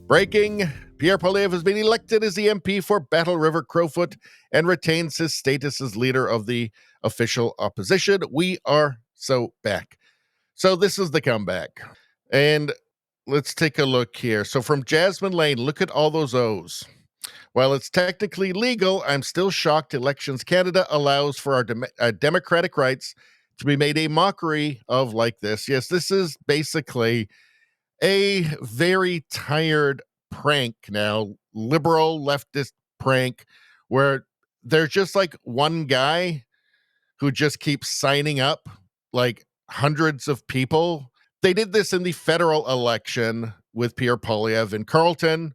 Breaking, Pierre Poilievre has been elected as the MP for Battle River Crowfoot and retains his status as leader of the official opposition. We are so back. So this is the comeback. And let's take a look here. So from Jasmine Lane, look at all those O's. While it's technically legal, I'm still shocked Elections Canada allows for our democratic rights to be made a mockery of like this. Yes, this is basically a very tired prank now, liberal leftist prank, where there's just like one guy who just keeps signing up like hundreds of people. They did this in the federal election with Pierre Poilievre in Carleton,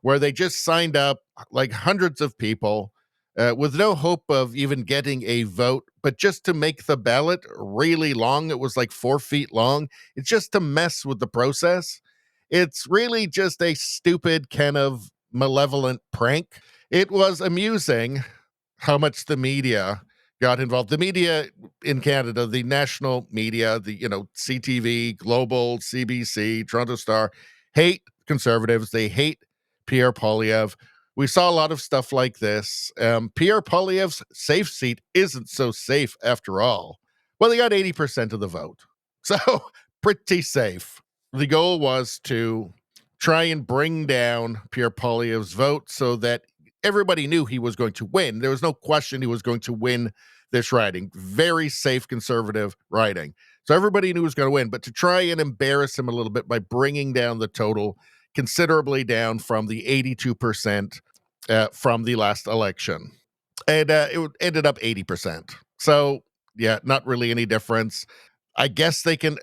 where they just signed up like hundreds of people with no hope of even getting a vote, but just to make the ballot really long. It was like 4 feet long. It's just to mess with the process. It's really just a stupid kind of malevolent prank. It was amusing how much the media got involved. The media in Canada, the national media, the CTV, Global, CBC, Toronto Star, hate conservatives. They hate Pierre Poilievre. We saw a lot of stuff like this. Pierre Poilievre's safe seat isn't so safe after all. Well, they got 80% of the vote. So pretty safe. The goal was to try and bring down Pierre Poilievre's vote so that everybody knew he was going to win. There was no question he was going to win this riding. Very safe conservative riding. So everybody knew he was going to win, but to try and embarrass him a little bit by bringing down the total considerably down from the 82% from the last election. And it ended up 80%. So, yeah, not really any difference. I guess they can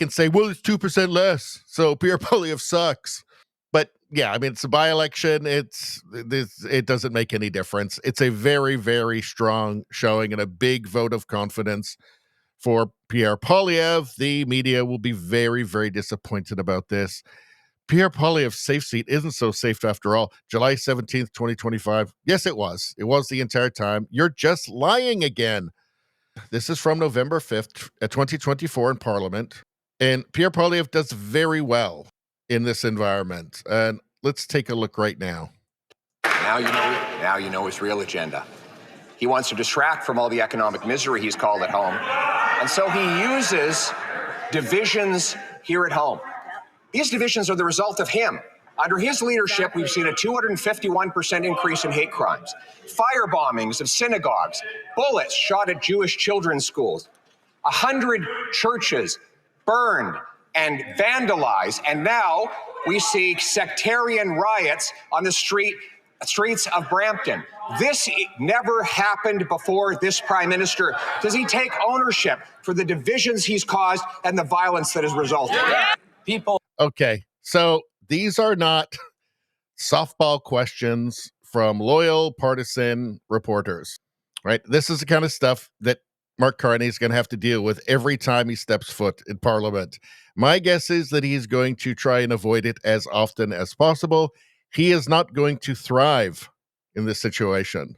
say, well, it's 2% less, so Pierre Poilievre sucks. But yeah, I mean, it's a by-election. It doesn't make any difference. It's a very, very strong showing and a big vote of confidence for Pierre Poilievre. The media will be very, very disappointed about this. Pierre Poilievre's safe seat isn't so safe after all. July 17th, 2025. Yes, it was. It was the entire time. You're just lying again. This is from November 5th, 2024 in Parliament. And Pierre Poilievre does very well in this environment. And let's take a look right now. Now you know his real agenda. He wants to distract from all the economic misery he's called at home. And so he uses divisions here at home. These divisions are the result of him. Under his leadership, we've seen a 251% increase in hate crimes, fire bombings of synagogues, bullets shot at Jewish children's schools, 100 churches burned and vandalized, and now we see sectarian riots on the streets of Brampton. This never happened before this prime minister. Does he take ownership for the divisions he's caused and the violence that has resulted? Okay, so these are not softball questions from loyal partisan reporters, right? This is the kind of stuff that Mark Carney is going to have to deal with every time he steps foot in Parliament. My guess is that he's going to try and avoid it as often as possible. He is not going to thrive in this situation.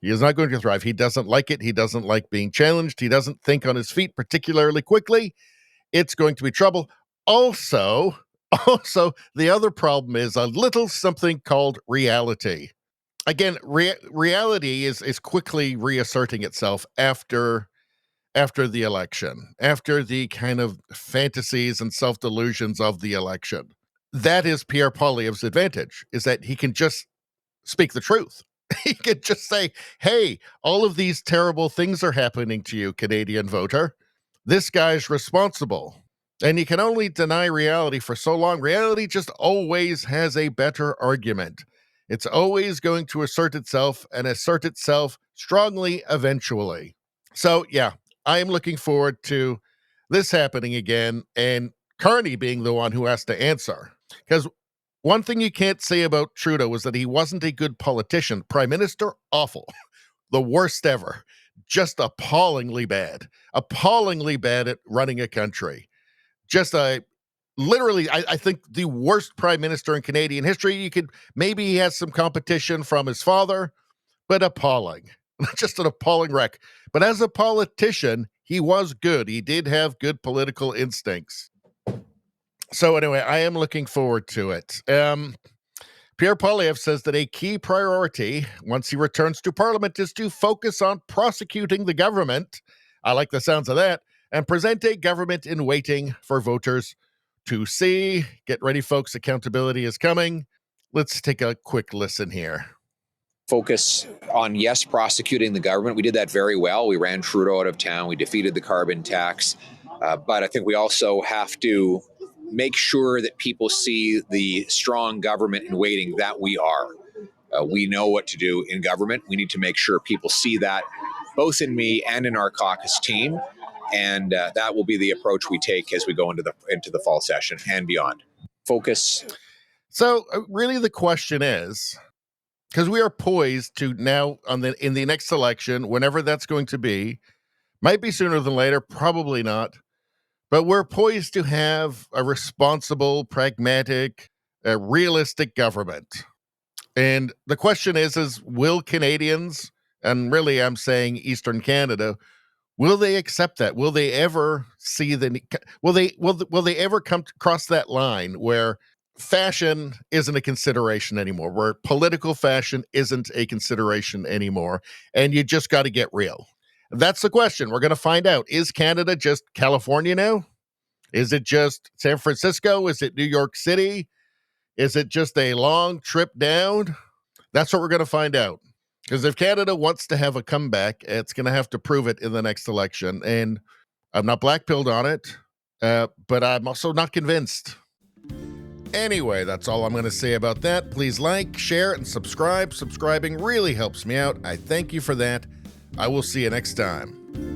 He is not going to thrive. He doesn't like it. He doesn't like being challenged. He doesn't think on his feet particularly quickly. It's going to be trouble. Also, the other problem is a little something called reality. Again, reality is quickly reasserting itself after the election, after the kind of fantasies and self-delusions of the election. That is Pierre Poilievre's advantage, is that he can just speak the truth. He can just say, hey, all of these terrible things are happening to you, Canadian voter. This guy's responsible. And you can only deny reality for so long. Reality just always has a better argument. It's always going to assert itself and assert itself strongly eventually. So, yeah, I am looking forward to this happening again and Carney being the one who has to answer. Because one thing you can't say about Trudeau is that he wasn't a good politician. Prime Minister, awful. The worst ever. Just appallingly bad at running a country. Just literally, I think the worst prime minister in Canadian history. Maybe he has some competition from his father, but appalling. Just an appalling wreck. But as a politician, he was good. He did have good political instincts. So anyway, I am looking forward to it. Pierre Poilievre says that a key priority once he returns to Parliament is to focus on prosecuting the government. I like the sounds of that. And present a government in waiting for voters to see. Get ready, folks. Accountability is coming. Let's take a quick listen here. Focus on, yes, prosecuting the government. We did that very well. We ran Trudeau out of town. We defeated the carbon tax. But I think we also have to make sure that people see the strong government in waiting that we are. We know what to do in government. We need to make sure people see that, both in me and in our caucus team. And that will be the approach we take as we go into the fall session and beyond. Focus. So really the question is, because we are poised to now in the next election, whenever that's going to be, might be sooner than later, probably not, but we're poised to have a responsible, pragmatic, realistic government. And the question is will Canadians, and really I'm saying Eastern Canada, will they accept that? Will they ever see will they ever come across that line where fashion isn't a consideration anymore, where political fashion isn't a consideration anymore, and you just got to get real? That's the question. We're going to find out. Is Canada just California now? Is it just San Francisco? Is it New York City? Is it just a long trip down? That's what we're going to find out. Because if Canada wants to have a comeback, it's going to have to prove it in the next election. And I'm not black-pilled on it, but I'm also not convinced. Anyway, that's all I'm going to say about that. Please like, share, and subscribe. Subscribing really helps me out. I thank you for that. I will see you next time.